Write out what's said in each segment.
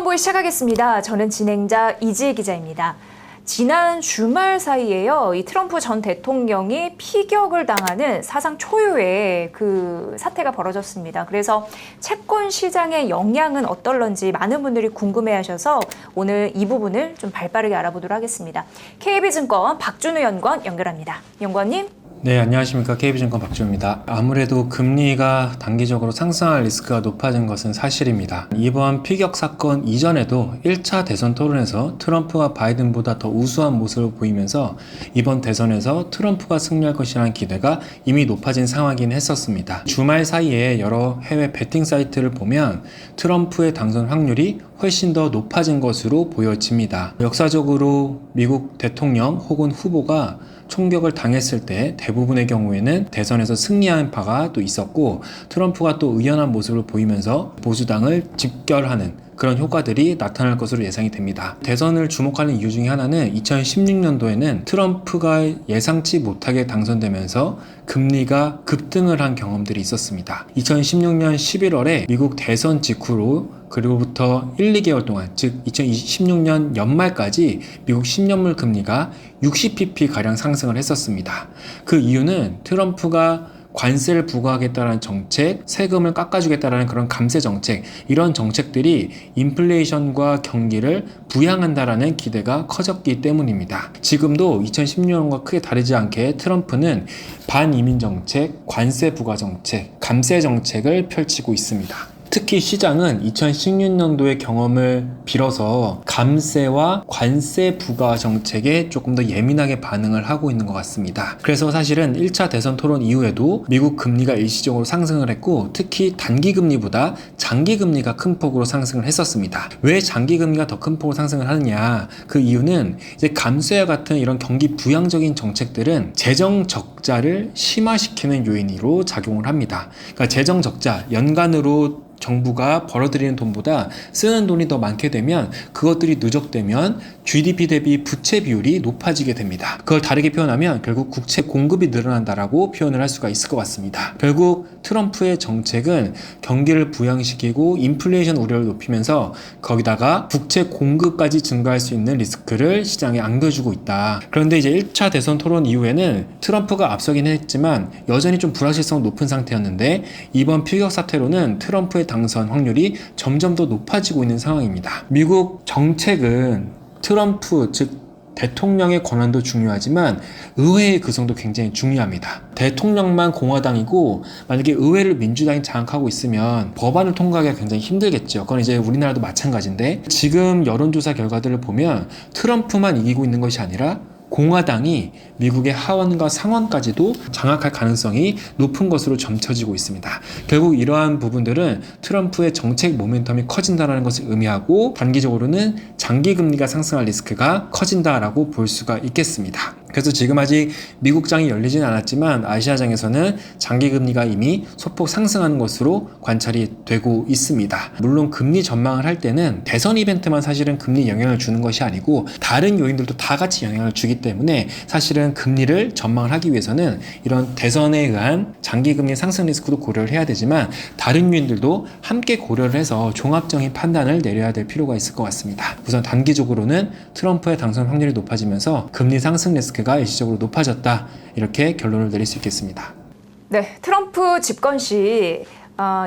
시선보이 시작하겠습니다. 저는 진행자 이지혜 기자입니다. 지난 주말 사이에요. 이 트럼프 전 대통령이 피격을 당하는 사상 초유의 그 사태가 벌어졌습니다. 그래서 채권 시장의 영향은 어떨런지 많은 분들이 궁금해하셔서 오늘 이 부분을 좀 발빠르게 알아보도록 하겠습니다. KB증권 박준우 연구원 연결합니다. 연구원님. 네, 안녕하십니까. KB증권 박주호입니다. 아무래도 금리가 단기적으로 상승할 리스크가 높아진 것은 사실입니다. 이번 피격 사건 이전에도 1차 대선 토론에서 트럼프가 바이든보다 더 우수한 모습을 보이면서 이번 대선에서 트럼프가 승리할 것이라는 기대가 이미 높아진 상황이긴 했었습니다. 주말 사이에 여러 해외 베팅 사이트를 보면 트럼프의 당선 확률이 훨씬 더 높아진 것으로 보여집니다. 역사적으로 미국 대통령 혹은 후보가 총격을 당했을 때 대부분의 경우에는 대선에서 승리한 바가 또 있었고, 트럼프가 또 의연한 모습을 보이면서 보수당을 집결하는 그런 효과들이 나타날 것으로 예상이 됩니다. 대선을 주목하는 이유 중에 하나는 2016년도에는 트럼프가 예상치 못하게 당선되면서 금리가 급등을 한 경험들이 있었습니다. 2016년 11월에 미국 대선 직후로 그리고부터 1, 2개월 동안, 즉 2016년 연말까지 미국 10년물 금리가 60pp가량 상승을 했었습니다. 그 이유는 트럼프가 관세를 부과하겠다는 정책, 세금을 깎아주겠다는 그런 감세 정책, 이런 정책들이 인플레이션과 경기를 부양한다라는 기대가 커졌기 때문입니다. 지금도 2016년과 크게 다르지 않게 트럼프는 반이민 정책, 관세 부과 정책, 감세 정책을 펼치고 있습니다. 특히 시장은 2016년도의 경험을 빌어서 감세와 관세 부과 정책에 조금 더 예민하게 반응을 하고 있는 것 같습니다. 그래서 사실은 1차 대선 토론 이후에도 미국 금리가 일시적으로 상승을 했고, 특히 단기 금리보다 장기 금리가 큰 폭으로 상승을 했었습니다. 왜 장기 금리가 더 큰 폭으로 상승을 하느냐? 그 이유는 이제 감세와 같은 이런 경기 부양적인 정책들은 재정 적자를 심화시키는 요인으로 작용을 합니다. 그러니까 재정 적자, 연간으로 정부가 벌어들이는 돈보다 쓰는 돈이 더 많게 되면 그것들이 누적되면 GDP 대비 부채 비율이 높아지게 됩니다. 그걸 다르게 표현하면 결국 국채 공급이 늘어난다라고 표현을 할 수가 있을 것 같습니다. 결국 트럼프의 정책은 경기를 부양시키고 인플레이션 우려를 높이면서 거기다가 국채 공급까지 증가할 수 있는 리스크를 시장에 안겨주고 있다. 그런데 이제 1차 대선 토론 이후에는 트럼프가 앞서긴 했지만 여전히 좀 불확실성 높은 상태였는데, 이번 피격 사태로는 트럼프의 당선 확률이 점점 더 높아지고 있는 상황입니다. 미국 정책은 트럼프, 즉 대통령의 권한도 중요하지만 의회의 구성도 굉장히 중요합니다. 대통령만 공화당이고 만약에 의회를 민주당이 장악하고 있으면 법안을 통과하기가 굉장히 힘들겠죠. 그건 이제 우리나라도 마찬가지인데, 지금 여론조사 결과들을 보면 트럼프만 이기고 있는 것이 아니라 공화당이 미국의 하원과 상원까지도 장악할 가능성이 높은 것으로 점쳐지고 있습니다. 결국 이러한 부분들은 트럼프의 정책 모멘텀이 커진다는 것을 의미하고, 단기적으로는 장기 금리가 상승할 리스크가 커진다라고 볼 수가 있겠습니다. 그래서 지금 아직 미국장이 열리진 않았지만 아시아장에서는 장기 금리가 이미 소폭 상승하는 것으로 관찰이 되고 있습니다. 물론 금리 전망을 할 때는 대선 이벤트만 사실은 금리 영향을 주는 것이 아니고 다른 요인들도 다 같이 영향을 주기 때문에 사실은 금리를 전망을 하기 위해서는 이런 대선에 의한 장기 금리 상승 리스크도 고려를 해야 되지만 다른 요인들도 함께 고려를 해서 종합적인 판단을 내려야 될 필요가 있을 것 같습니다. 우선 단기적으로는 트럼프의 당선 확률이 높아지면서 금리 상승 리스크가 일시적으로 높아졌다, 이렇게 결론을 내릴 수 있겠습니다. 네, 트럼프 집권 시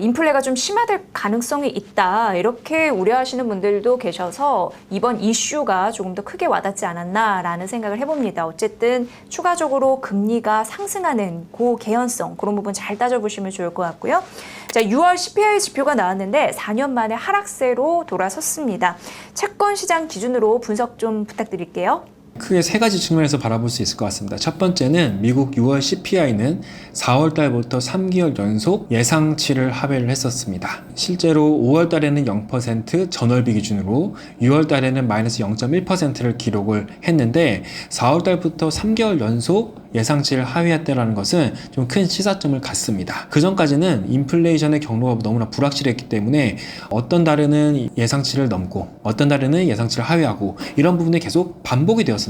인플레가 좀 심화될 가능성이 있다, 이렇게 우려하시는 분들도 계셔서 이번 이슈가 조금 더 크게 와닿지 않았나라는 생각을 해봅니다. 어쨌든 추가적으로 금리가 상승하는 고개연성, 그런 부분 잘 따져보시면 좋을 것 같고요. 자, 6월 CPI 지표가 나왔는데 4년 만에 하락세로 돌아섰습니다. 채권 시장 기준으로 분석 좀 부탁드릴게요. 크게 세 가지 측면에서 바라볼 수 있을 것 같습니다. 첫 번째는 미국 6월 CPI는 4월 달부터 3개월 연속 예상치를 하회를 했었습니다. 실제로 5월 달에는 0% 전월비 기준으로, 6월 달에는 마이너스 0.1%를 기록을 했는데 4월 달부터 3개월 연속 예상치를 하회했다는 것은 좀 큰 시사점을 갖습니다. 그 전까지는 인플레이션의 경로가 너무나 불확실했기 때문에 어떤 달에는 예상치를 넘고 어떤 달에는 예상치를 하회하고 이런 부분이 계속 반복이 되었습니다.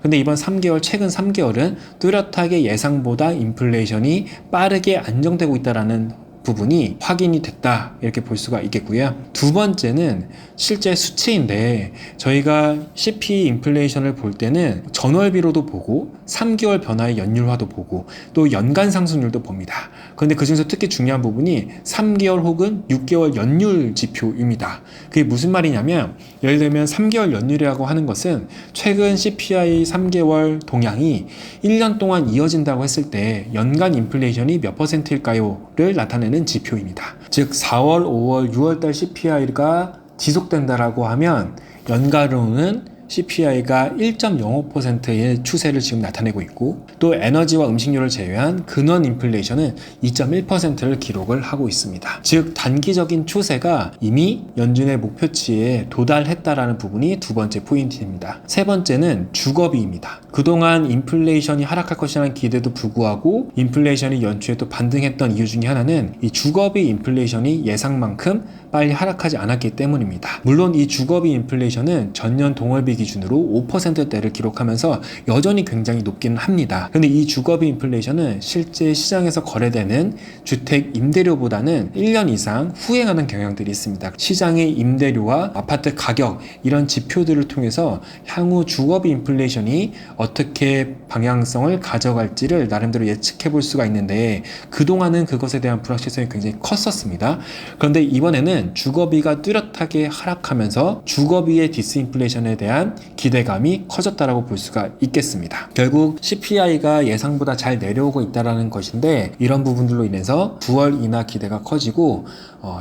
근데 이번 3개월, 최근 3개월은 뚜렷하게 예상보다 인플레이션이 빠르게 안정되고 있다는 부분이 확인이 됐다 이렇게 볼 수가 있겠고요. 두 번째는 실제 수치인데 저희가 CPI 인플레이션을 볼 때는 전월비로도 보고 3개월 변화의 연율화도 보고 또 연간 상승률도 봅니다. 그런데 그중에서 특히 중요한 부분이 3개월 혹은 6개월 연율 지표입니다. 그게 무슨 말이냐면 예를 들면 3개월 연율이라고 하는 것은 최근 CPI 3개월 동향이 1년 동안 이어진다고 했을 때 연간 인플레이션이 몇 %일까요?를 나타내는 지표입니다. 즉 4월, 5월, 6월달 CPI가 지속된다라고 하면 연간으로는 CPI가 1.05%의 추세를 지금 나타내고 있고 또 에너지와 음식료를 제외한 근원 인플레이션은 2.1%를 기록을 하고 있습니다. 즉 단기적인 추세가 이미 연준의 목표치에 도달했다라는 부분이 두 번째 포인트입니다. 세 번째는 주거비입니다. 그동안 인플레이션이 하락할 것이라는 기대도 불구하고 인플레이션이 연초에 또 반등했던 이유 중에 하나는 이 주거비 인플레이션이 예상만큼 빨리 하락하지 않았기 때문입니다. 물론 이 주거비 인플레이션은 전년 동월비 기준으로 5%대를 기록하면서 여전히 굉장히 높기는 합니다. 그런데 이 주거비 인플레이션은 실제 시장에서 거래되는 주택 임대료보다는 1년 이상 후행하는 경향들이 있습니다. 시장의 임대료와 아파트 가격 이런 지표들을 통해서 향후 주거비 인플레이션이 어떻게 방향성을 가져갈지를 나름대로 예측해 볼 수가 있는데 그동안은 그것에 대한 불확실성이 굉장히 컸었습니다. 그런데 이번에는 주거비가 뚜렷하게 하락하면서 주거비의 디스인플레이션에 대한 기대감이 커졌다라고 볼 수가 있겠습니다. 결국 CPI가 예상보다 잘 내려오고 있다는 것인데 이런 부분들로 인해서 9월 인하 기대가 커지고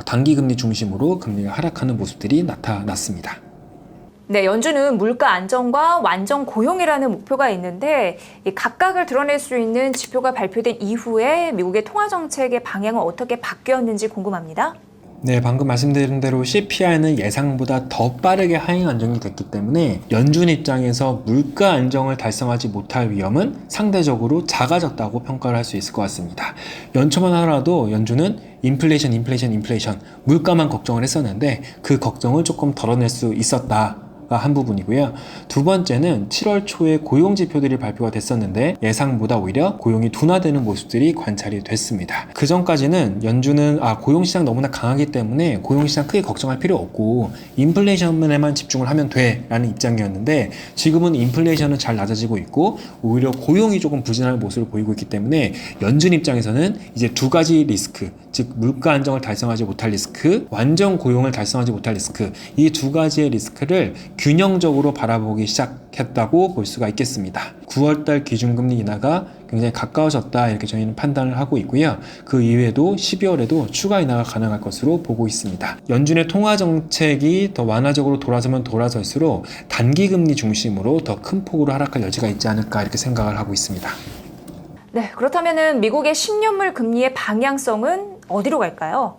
단기금리 중심으로 금리가 하락하는 모습들이 나타났습니다. 네, 연준은 물가 안정과 완전 고용이라는 목표가 있는데 이 각각을 드러낼 수 있는 지표가 발표된 이후에 미국의 통화 정책의 방향은 어떻게 바뀌었는지 궁금합니다. 네, 방금 말씀드린 대로 CPI는 예상보다 더 빠르게 하향 안정이 됐기 때문에 연준 입장에서 물가 안정을 달성하지 못할 위험은 상대적으로 작아졌다고 평가를 할 수 있을 것 같습니다. 연초만 하더라도 연준은 인플레이션, 물가만 걱정을 했었는데 그 걱정을 조금 덜어낼 수 있었다. 한 부분이고요. 두 번째는 7월 초에 고용 지표들이 발표가 됐었는데 예상보다 오히려 고용이 둔화되는 모습들이 관찰이 됐습니다. 그 전까지는 연준은 고용 시장 너무나 강하기 때문에 고용 시장 크게 걱정할 필요 없고 인플레이션에만 집중을 하면 돼 라는 입장이었는데 지금은 인플레이션은 잘 낮아지고 있고 오히려 고용이 조금 부진한 모습을 보이고 있기 때문에 연준 입장에서는 이제 두 가지 리스크, 즉 물가 안정을 달성하지 못할 리스크, 완전 고용을 달성하지 못할 리스크, 이 두 가지의 리스크를 균형적으로 바라보기 시작했다고 볼 수가 있겠습니다. 9월달 기준금리 인하가 굉장히 가까워졌다 이렇게 저희는 판단을 하고 있고요. 그 이후에도 12월에도 추가 인하가 가능할 것으로 보고 있습니다. 연준의 통화 정책이 더 완화적으로 돌아서면 돌아설수록 단기금리 중심으로 더 큰 폭으로 하락할 여지가 있지 않을까 이렇게 생각을 하고 있습니다. 네, 그렇다면은 미국의 10년물 금리의 방향성은 어디로 갈까요?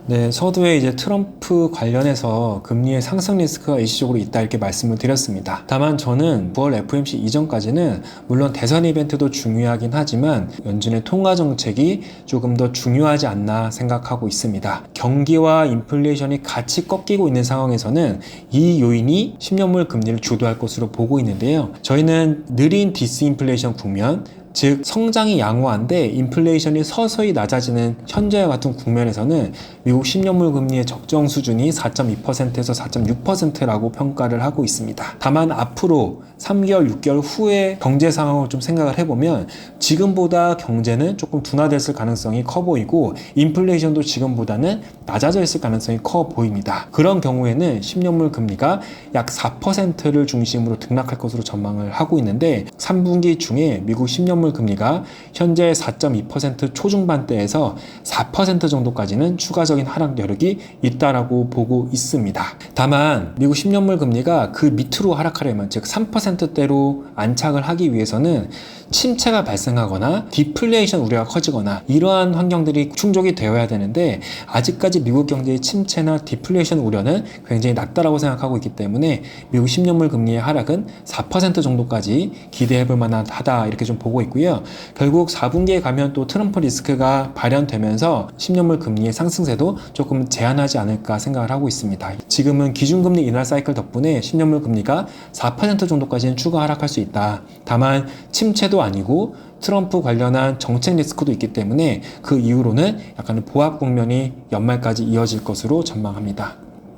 네, 서두에 이제 트럼프 관련해서 금리의 상승 리스크가 일시적으로 있다 이렇게 말씀을 드렸습니다. 다만 저는 9월 FOMC 이전까지는 물론 대선 이벤트도 중요하긴 하지만 연준의 통화 정책이 조금 더 중요하지 않나 생각하고 있습니다. 경기와 인플레이션이 같이 꺾이고 있는 상황에서는 이 요인이 10년물 금리를 주도할 것으로 보고 있는데요. 저희는 느린 디스인플레이션 국면, 즉 성장이 양호한데 인플레이션이 서서히 낮아지는 현재와 같은 국면에서는 미국 10년물 금리의 적정 수준이 4.2%에서 4.6%라고 평가를 하고 있습니다. 다만 앞으로 3개월, 6개월 후의 경제 상황을 좀 생각을 해보면 지금보다 경제는 조금 둔화됐을 가능성이 커 보이고 인플레이션도 지금보다는 낮아져 있을 가능성이 커 보입니다. 그런 경우에는 10년물 금리가 약 4%를 중심으로 등락할 것으로 전망을 하고 있는데 3분기 중에 미국 10년물 금리가 현재 4.2% 초중반대에서 4% 정도까지는 추가적인 하락 여력이 있다라고 보고 있습니다. 다만 미국 10년물 금리가 그 밑으로 하락하려면 즉 3%대로 안착을 하기 위해서는 침체가 발생하거나 디플레이션 우려가 커지거나 이러한 환경들이 충족이 되어야 되는데 아직까지 미국 경제의 침체나 디플레이션 우려는 굉장히 낮다라고 생각하고 있기 때문에 미국 10년물 금리의 하락은 4% 정도까지 기대해 볼 만하다 이렇게 좀 보고 있고요. 결국 4분기에 가면 또 트럼프 리스크가 발현되면서 10년물 금리의 상승세도 조금 제한하지 않을까 생각을 하고 있습니다. 지금은 기준금리 인하 사이클 덕분에 10년물 금리가 4% 정도까지는 추가 하락할 수 있다. 다만 침체도 아니고 트럼프 관련한 정책 리스크도 있기 때문에 그 이후로는 약간의 보합 국면이 연말까지 이어질 것으로 전망합니다.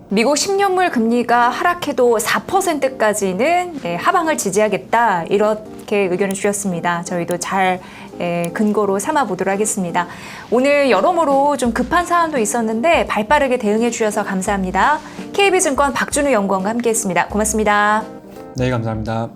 미국 10년물 금리가 하락해도 4%까지는 하방을 지지하겠다, 이렇게 의견을 주셨습니다. 저희도 잘 근거로 삼아 보도록 하겠습니다. 오늘 여러모로 좀 급한 사안도 있었는데 발빠르게 대응해 주셔서 감사합니다. KB증권 박준우 연구원과 함께했습니다. 고맙습니다. 네, 감사합니다.